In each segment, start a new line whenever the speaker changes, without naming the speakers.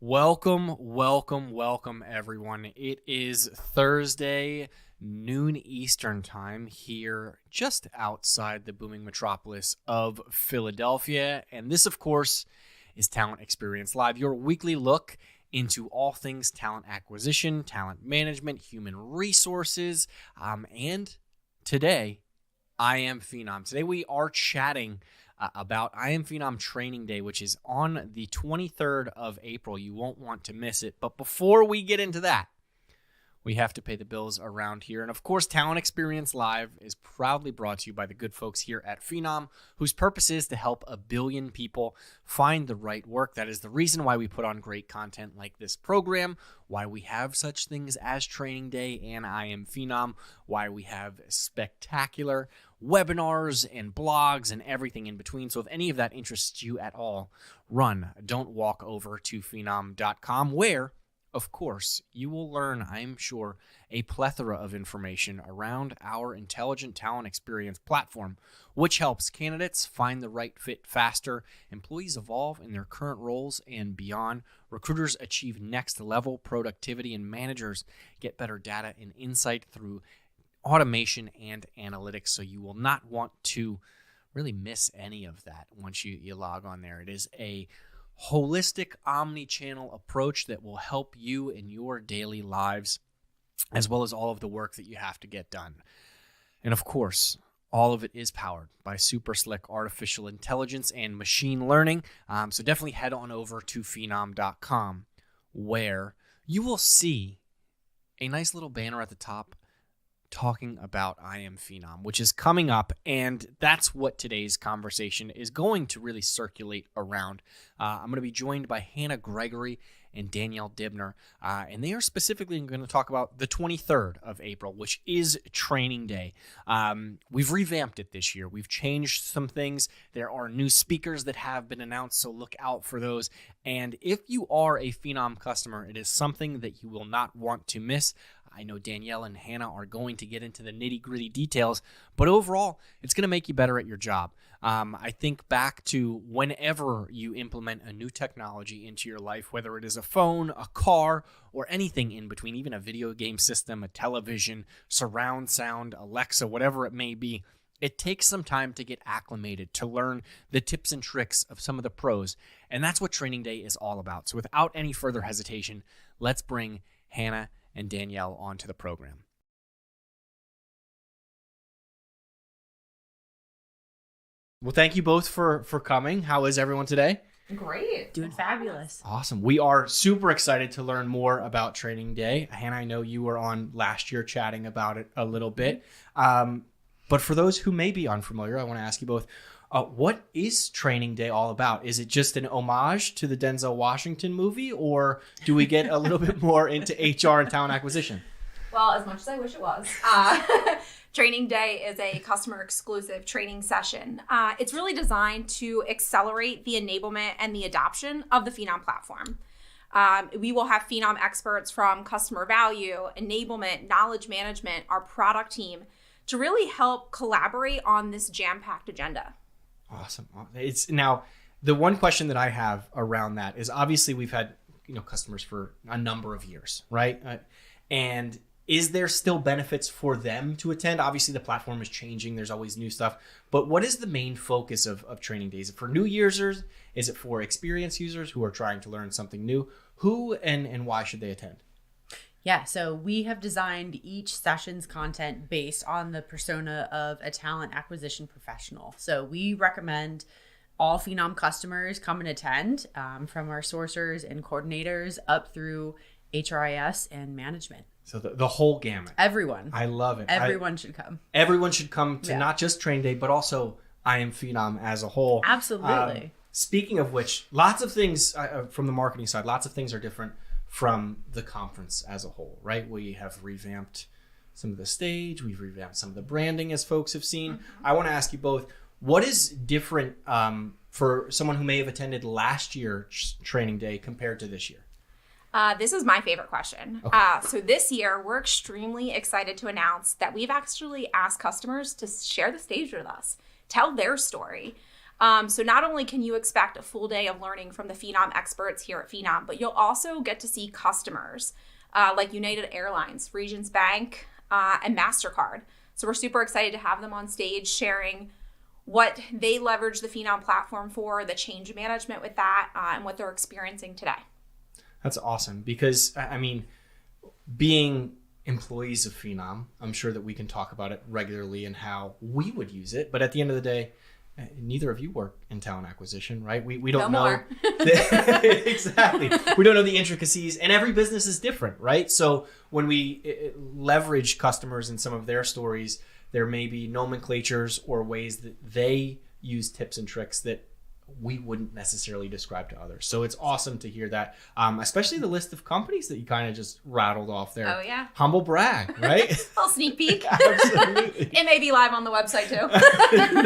Welcome, everyone. It is Thursday, noon Eastern time here just outside the booming metropolis of Philadelphia. And this, of course, is Talent Experience Live, your weekly look into all things talent acquisition, talent management, human resources. And today, IAMPHENOM. Today we are chatting about IAMPHENOM Training Day, which is on the 23rd of April. You won't want to miss it. But before we get into that, we have to pay the bills around here. And of course, Talent Experience Live is proudly brought to you by the good folks here at Phenom, whose purpose is to help 1 billion people find the right work. That is the reason why we put on great content like this program, why we have such things as Training Day and IAMPHENOM, why we have spectacular webinars and blogs and everything in between. So if any of that interests you at all, don't walk over to phenom.com, where of course, you will learn, I'm sure, a plethora of information around our Intelligent Talent Experience platform, which helps candidates find the right fit faster, employees evolve in their current roles and beyond, recruiters achieve next level productivity, and managers get better data and insight through automation and analytics. So you will not want to really miss any of that once you log on there. It is a holistic omni-channel approach that will help you in your daily lives, as well as all of the work that you have to get done. And of course, all of it is powered by super slick artificial intelligence and machine learning. So definitely head on over to phenom.com, where you will see a nice little banner at the top talking about IAMPHENOM, which is coming up, and that's what today's conversation is going to really circulate around. I'm going to be joined by Hannah Gregory and Danielle Dibner, and they are specifically going to talk about the 23rd of April, which is Training Day. We've revamped it this year. We've changed some things. There are new speakers that have been announced, so look out for those. And if you are a Phenom customer, it is something that you will not want to miss. I know Danielle and Hannah are going to get into the nitty-gritty details, but overall, it's going to make you better at your job. I think back to whenever you implement a new technology into your life, whether it is a phone, a car, or anything in between, even a video game system, a television, surround sound, Alexa, whatever it may be, it takes some time to get acclimated, to learn the tips and tricks of some of the pros, and that's what Training Day is all about. So without any further hesitation, let's bring Hannah and Danielle onto the program. Well, thank you both for coming. How is everyone today?
Great.
Doing fabulous.
Awesome. We are super excited to learn more about Training Day. Hannah, I know you were on last year chatting about it a little bit. But for those who may be unfamiliar, I want to ask you both, what is Training Day all about? Is it just an homage to the Denzel Washington movie, or do we get a little bit more into HR and talent acquisition?
Well, as much as I wish it was. Training Day is a customer exclusive training session. It's really designed to accelerate the enablement and the adoption of the Phenom platform. We will have Phenom experts from customer value, enablement, knowledge management, our product team, to really help collaborate on this jam-packed agenda.
Awesome. It's now the one question that I have around that is, obviously we've had customers for a number of years, right? And is there still benefits for them to attend? Obviously the platform is changing. There's always new stuff. But what is the main focus of Training Days? Is it for new users? Is it for experienced users who are trying to learn something new? Who and why should they attend?
Yeah, so we have designed each session's content based on the persona of a talent acquisition professional. So we recommend all Phenom customers come and attend, from our sourcers and coordinators up through HRIS and management.
So the whole gamut.
Everyone.
I love it.
Everyone should come.
Everyone should come to not just Training Day, but also IAMPHENOM as a whole.
Absolutely.
Speaking of which, lots of things from the marketing side, lots of things are different from the conference as a whole, right? We have revamped some of the stage. We've revamped some of the branding, as folks have seen. Mm-hmm. I want to ask you both, what is different for someone who may have attended last year's Training Day compared to this year?
This is my favorite question.
Okay.
So this year, we're extremely excited to announce that we've actually asked customers to share the stage with us, tell their story. So not only can you expect a full day of learning from the Phenom experts here at Phenom, but you'll also get to see customers like United Airlines, Regions Bank, and MasterCard. So we're super excited to have them on stage sharing what they leverage the Phenom platform for, the change management with that, and what they're experiencing today.
That's awesome because, I mean, being employees of Phenom, I'm sure that we can talk about it regularly and how we would use it. But at the end of the day, neither of you work in talent acquisition, right? We don't know. Exactly. We don't know the intricacies, and every business is different, right? So when we leverage customers in some of their stories, there may be nomenclatures or ways that they use tips and tricks that we wouldn't necessarily describe to others. So it's awesome to hear that, especially the list of companies that you kind of just rattled off there.
Oh, yeah.
Humble brag, right?
A little sneak peek.
Absolutely.
It may be live on the website too.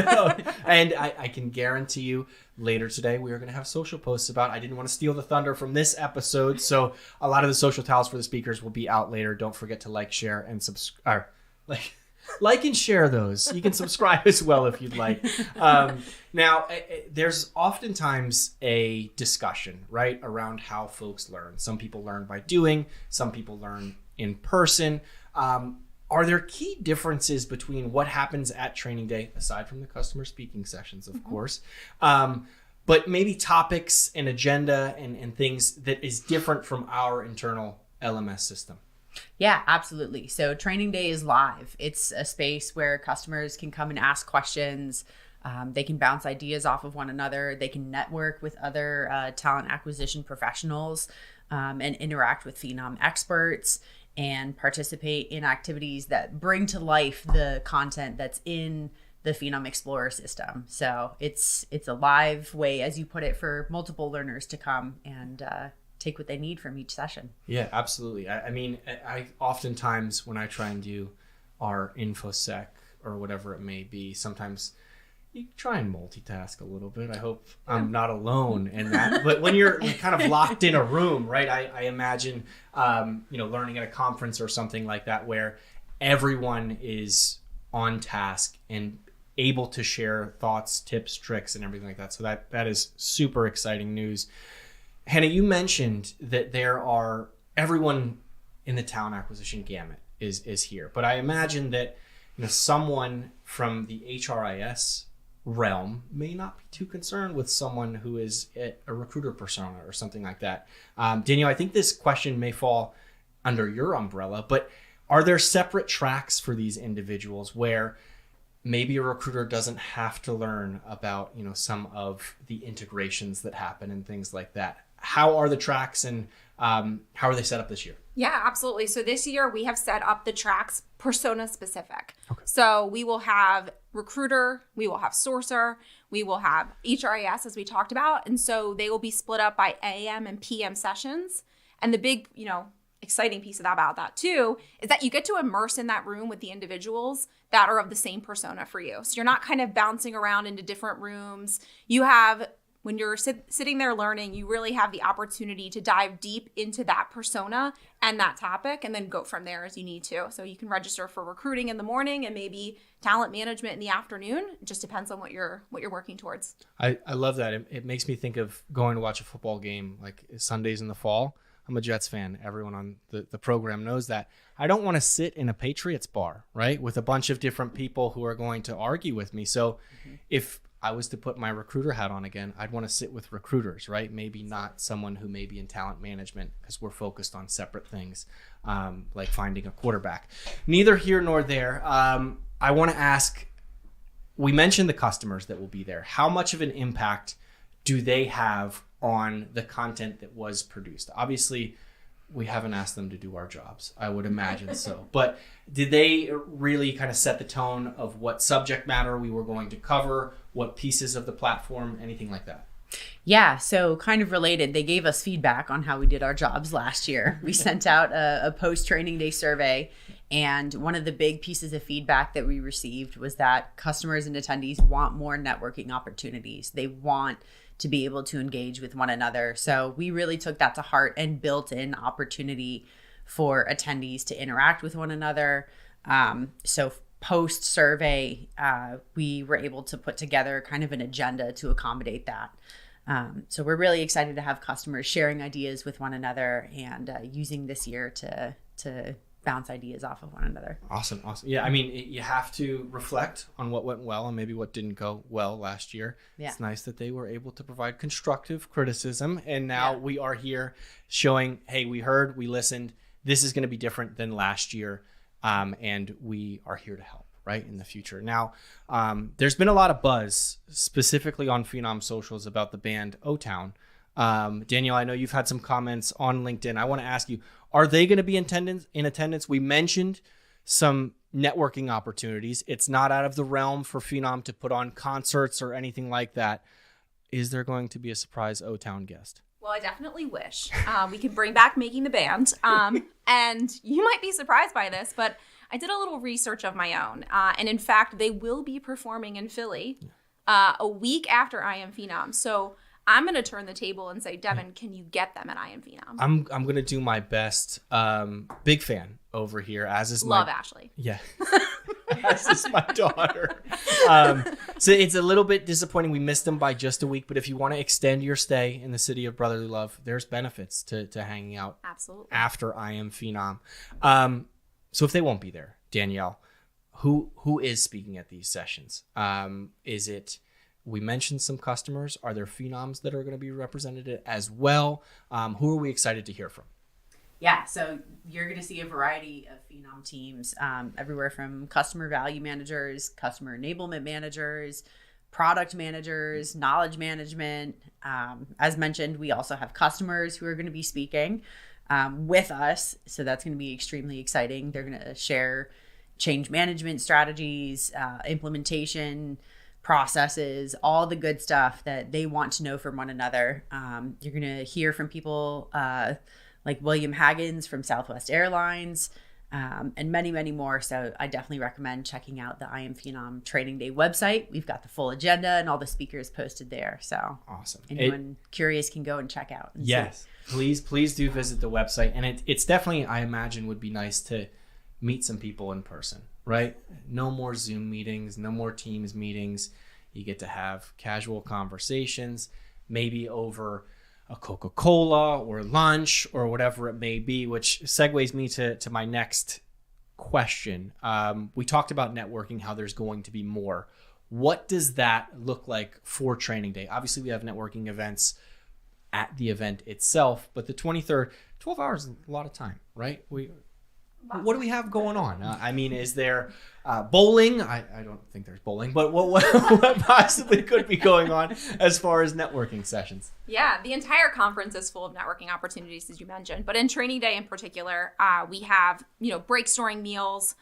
No. And I can guarantee you later today we are going to have social posts about. I didn't want to steal the thunder from this episode, so a lot of the social towels for the speakers will be out later. Don't forget to like, share, and subscribe. Like and share those. You can subscribe as well if you'd like. Now, there's oftentimes a discussion, right, around how folks learn. Some people learn by doing. Some people learn in person. Are there key differences between what happens at training day, aside from the customer speaking sessions, of course, but maybe topics and agenda and things that is different from our internal LMS system?
Yeah, absolutely. So training day is live. It's a space where customers can come and ask questions. They can bounce ideas off of one another. They can network with other talent acquisition professionals and interact with Phenom experts and participate in activities that bring to life the content that's in the Phenom Explorer system. So it's a live way, as you put it, for multiple learners to come and take what they need from each session.
Yeah, absolutely. I mean, I oftentimes when I try and do our InfoSec or whatever it may be, sometimes you try and multitask a little bit. I hope I'm not alone in that. But when you're kind of locked in a room, right? I imagine, learning at a conference or something like that, where everyone is on task and able to share thoughts, tips, tricks, and everything like that. So that is super exciting news. Hannah, you mentioned that everyone in the talent acquisition gamut is here, but I imagine that someone from the HRIS realm may not be too concerned with someone who is a recruiter persona or something like that. Danielle, I think this question may fall under your umbrella, but are there separate tracks for these individuals where maybe a recruiter doesn't have to learn about some of the integrations that happen and things like that? How are the tracks and how are they set up this year?
Yeah, absolutely. So this year we have set up the tracks persona specific.
Okay.
So we will have recruiter, we will have sourcer, we will have HRIS as we talked about. And so they will be split up by AM and PM sessions. And the big, exciting piece about that too is that you get to immerse in that room with the individuals that are of the same persona for you. So you're not kind of bouncing around into different rooms. You have, when you're sitting there learning, you really have the opportunity to dive deep into that persona and that topic and then go from there as you need to. So you can register for recruiting in the morning and maybe talent management in the afternoon. It just depends on what you're working towards.
I love that. It makes me think of going to watch a football game like Sundays in the fall. I'm a Jets fan. Everyone on the program knows that. I don't want to sit in a Patriots bar, right, with a bunch of different people who are going to argue with me. So if I was to put my recruiter hat on again, I'd want to sit with recruiters, right? Maybe not someone who may be in talent management because we're focused on separate things, like finding a quarterback. Neither here nor there. I want to ask, we mentioned the customers that will be there. How much of an impact do they have on the content that was produced? Obviously, we haven't asked them to do our jobs. I would imagine so. But did they really kind of set the tone of what subject matter we were going to cover, what pieces of the platform, anything like that?
Yeah, so kind of related. They gave us feedback on how we did our jobs last year. We sent out a post-training day survey, and one of the big pieces of feedback that we received was that customers and attendees want more networking opportunities. They want to be able to engage with one another. So we really took that to heart and built in opportunity for attendees to interact with one another. So post survey, we were able to put together kind of an agenda to accommodate that. So we're really excited to have customers sharing ideas with one another and using this year to bounce ideas off of one another.
Awesome. Yeah, I mean, you have to reflect on what went well and maybe what didn't go well last year. Yeah. It's nice that they were able to provide constructive criticism. And now we are here showing, hey, we heard, we listened. This is going to be different than last year. And we are here to help, right, in the future. Now, there's been a lot of buzz specifically on Phenom socials about the band O-Town. Danielle, I know you've had some comments on LinkedIn. I want to ask you, are they going to be in attendance? We mentioned some networking opportunities. It's not out of the realm for Phenom to put on concerts or anything like that. Is there going to be a surprise O-Town guest?
Well, I definitely wish we could bring back making the band. And you might be surprised by this, but I did a little research of my own. And in fact, they will be performing in Philly a week after IAMPHENOM. So I'm going to turn the table and say, Devin, can you get them at IAMPHENOM?
I'm going to do my best. Big fan over here, as is
Love Ashley.
Yeah. As is my daughter. So it's a little bit disappointing. We missed them by just a week, but if you want to extend your stay in the city of brotherly love, there's benefits to hanging out after IAMPHENOM. So if they won't be there, Danielle, who is speaking at these sessions? Is it... We mentioned some customers. Are there Phenoms that are going to be represented as well? Who are we excited to hear from?
Yeah, so you're going to see a variety of Phenom teams, everywhere from customer value managers, customer enablement managers, product managers, knowledge management. As mentioned, we also have customers who are going to be speaking with us. So that's going to be extremely exciting. They're going to share change management strategies, implementation processes, all the good stuff that they want to know from one another. You're going to hear from people like William Haggins from Southwest Airlines, and many, many more. So I definitely recommend checking out the IAMPHENOM Training Day website. We've got the full agenda and all the speakers posted there. So
awesome.
Anyone curious can go and check out. And
yes, please do visit the website. And it's definitely, I imagine, would be nice to meet some people in person. Right? No more Zoom meetings, no more Teams meetings. You get to have casual conversations, maybe over a Coca-Cola or lunch or whatever it may be, which segues me to my next question. We talked about networking, how there's going to be more. What does that look like for Training Day? Obviously, we have networking events at the event itself, but the 23rd, 12 hours is a lot of time, right? What do we have going on? I mean, is there bowling? I don't think there's bowling, but what possibly could be going on as far as networking sessions?
Yeah, the entire conference is full of networking opportunities, as you mentioned. But in Training Day in particular, we have break storing meals.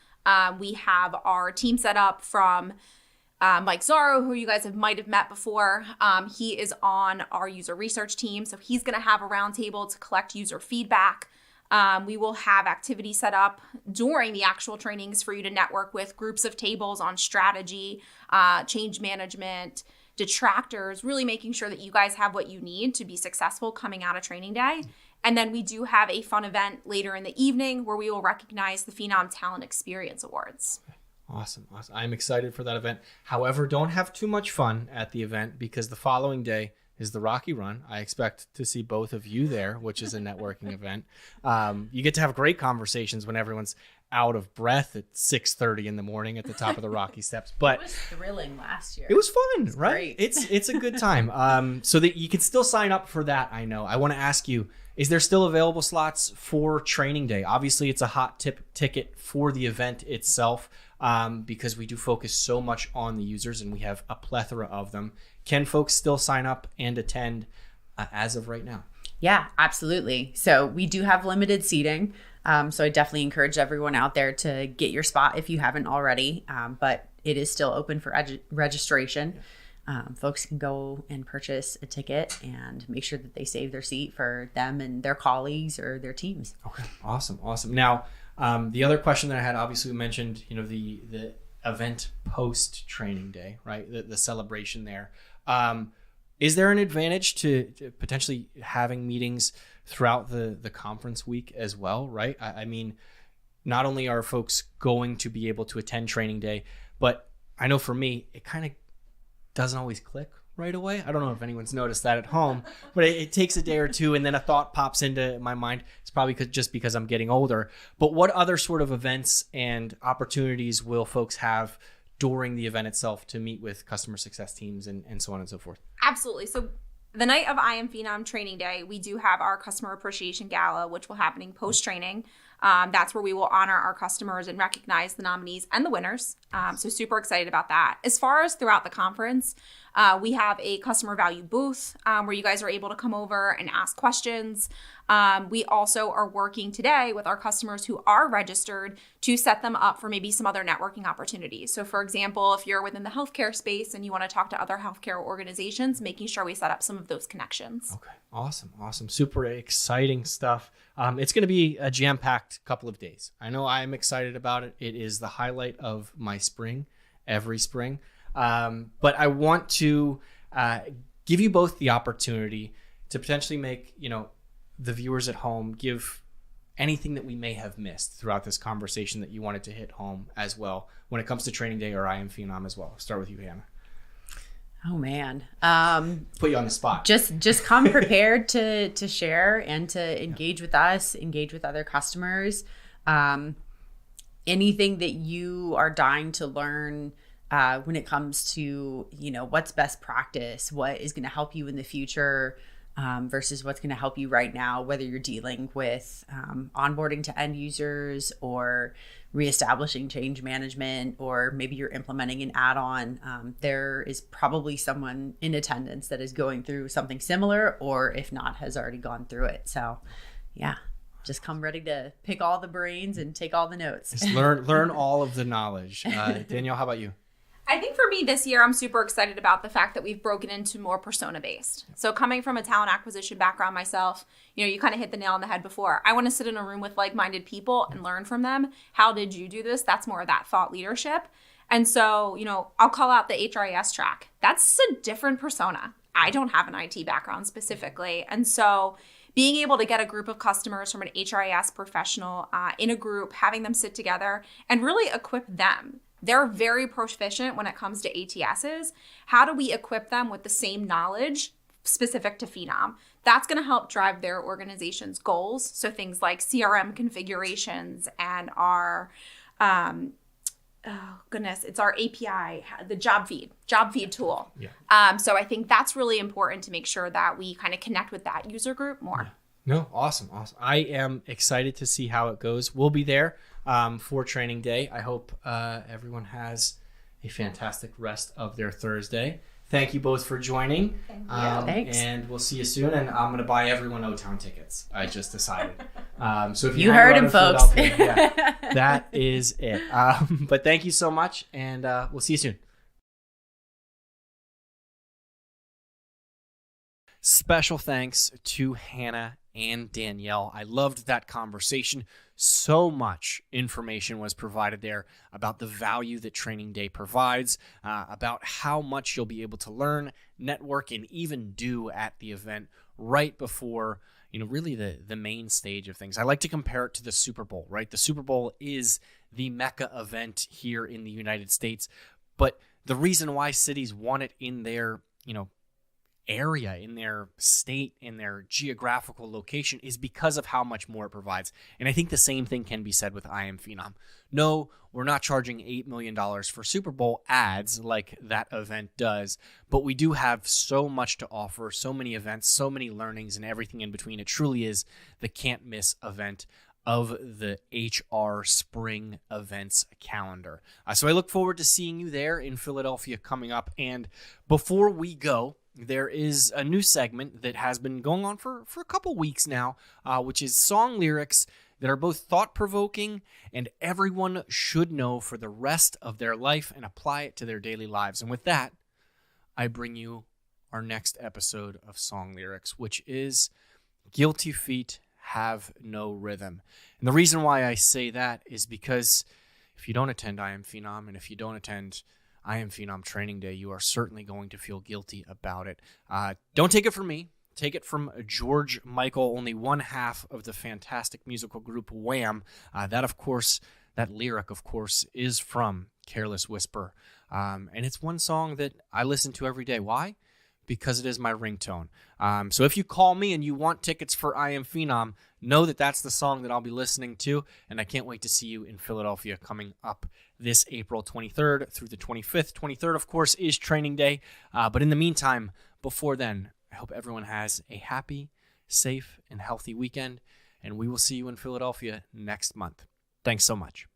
We have our team set up from Mike Zaro, who you guys might have met before. He is on our user research team, so he's going to have a roundtable to collect user feedback. We will have activities set up during the actual trainings for you to network with groups of tables on strategy, change management, detractors, really making sure that you guys have what you need to be successful coming out of Training Day. And then we do have a fun event later in the evening where we will recognize the Phenom Talent Experience Awards.
Awesome. I'm excited for that event. However, don't have too much fun at the event because the following day is the Rocky Run. I expect to see both of you there, which is a networking event. You get to have great conversations when everyone's out of breath at 6:30 in the morning at the top of the Rocky Steps. But
it was thrilling last year.
It was fun, right?
Great.
It's a good time. So that you can still sign up for that. I know. I want to ask you, is there still available slots for Training Day? Obviously, it's a hot ticket for the event itself because we do focus so much on the users and we have a plethora of them. Can folks still sign up and attend as of right now?
Yeah, absolutely. So we do have limited seating. So I definitely encourage everyone out there to get your spot if you haven't already. But it is still open for registration. Folks can go and purchase a ticket and make sure that they save their seat for them and their colleagues or their teams.
Okay, awesome. Now, the other question that I had, obviously we mentioned, the event post Training Day, right? The celebration there. Is there an advantage to potentially having meetings throughout the conference week as well, right? I mean, not only are folks going to be able to attend training day, but I know for me, it kind of doesn't always click right away. I don't know if anyone's noticed that at home, but it takes a day or two, and then a thought pops into my mind. It's probably just because I'm getting older. But what other sort of events and opportunities will folks have during the event itself to meet with customer success teams and so on and so forth?
Absolutely. So the night of IAMPHENOM training day, we do have our customer appreciation gala, which will happening post-training. That's where we will honor our customers and recognize the nominees and the winners. So super excited about that. As far as throughout the conference, we have a customer value booth where you guys are able to come over and ask questions. We also are working today with our customers who are registered to set them up for maybe some other networking opportunities. So for example, if you're within the healthcare space and you want to talk to other healthcare organizations, making sure we set up some of those connections.
Okay. Awesome. Super exciting stuff. It's going to be a jam-packed couple of days. I know I'm excited about it. It is the highlight of my spring, every spring. But I want to give you both the opportunity to potentially make, the viewers at home, give anything that we may have missed throughout this conversation that you wanted to hit home as well when it comes to training day or IAMPHENOM as well. I'll start with you, Hannah.
Oh man.
Put you on the spot.
Just come prepared to share and to engage with us, engage with other customers. Anything that you are dying to learn when it comes to, what's best practice, what is going to help you in the future versus what's going to help you right now, whether you're dealing with onboarding to end users or reestablishing change management, or maybe you're implementing an add-on. There is probably someone in attendance that is going through something similar, or if not, has already gone through it. So yeah, just come ready to pick all the brains and take all the notes.
Just learn all of the knowledge. Danielle, how about you?
I think for me this year, I'm super excited about the fact that we've broken into more persona-based. So coming from a talent acquisition background myself, you kind of hit the nail on the head before. I want to sit in a room with like-minded people and learn from them. How did you do this? That's more of that thought leadership. And so, I'll call out the HRIS track. That's a different persona. I don't have an IT background specifically. And so being able to get a group of customers from an HRIS professional in a group, having them sit together and really equip them. They're very proficient when it comes to ATSs. How do we equip them with the same knowledge specific to Phenom? That's going to help drive their organization's goals. So things like CRM configurations and our, it's our API, the job feed tool.
Yeah.
So I think that's really important to make sure that we kind of connect with that user group more.
Yeah. No, awesome. I am excited to see how it goes. We'll be there for training day. I hope everyone has a fantastic rest of their Thursday. Thank you both for joining.
Thank you.
Thanks.
And we'll see you soon. And I'm going to buy everyone O-Town tickets. I just decided. So if
You
hang
heard
around
him,
in
folks.
Philadelphia, yeah, that is it. But thank you so much, and we'll see you soon. Special thanks to Hannah and Danielle. I loved that conversation. So much information was provided there about the value that Training Day provides, about how much you'll be able to learn, network, and even do at the event right before, really the main stage of things. I like to compare it to the Super Bowl, right? The Super Bowl is the mecca event here in the United States, but the reason why cities want it in their, area, in their state, in their geographical location is because of how much more it provides. And I think the same thing can be said with IAMPHENOM. No, we're not charging $8 million for Super Bowl ads like that event does, but we do have so much to offer, so many events, so many learnings, and everything in between. It truly is the can't miss event of the HR Spring Events calendar. So I look forward to seeing you there in Philadelphia coming up. And before we go, there is a new segment that has been going on for a couple weeks now, which is song lyrics that are both thought-provoking and everyone should know for the rest of their life and apply it to their daily lives. And with that, I bring you our next episode of Song Lyrics, which is Guilty Feet Have No Rhythm. And the reason why I say that is because if you don't attend IAMPHENOM and if you don't attend IAMPHENOM Training Day, you are certainly going to feel guilty about it. Don't take it from me. take it from George Michael, only one half of the fantastic musical group Wham. That lyric, of course, is from Careless Whisper. And it's one song that I listen to every day. Why? Because it is my ringtone. So if you call me and you want tickets for I Am Phenom, know that that's the song that I'll be listening to. And I can't wait to see you in Philadelphia coming up this April 23rd through the 25th. 23rd, of course, is training day. But in the meantime, before then, I hope everyone has a happy, safe, and healthy weekend. And we will see you in Philadelphia next month. Thanks so much.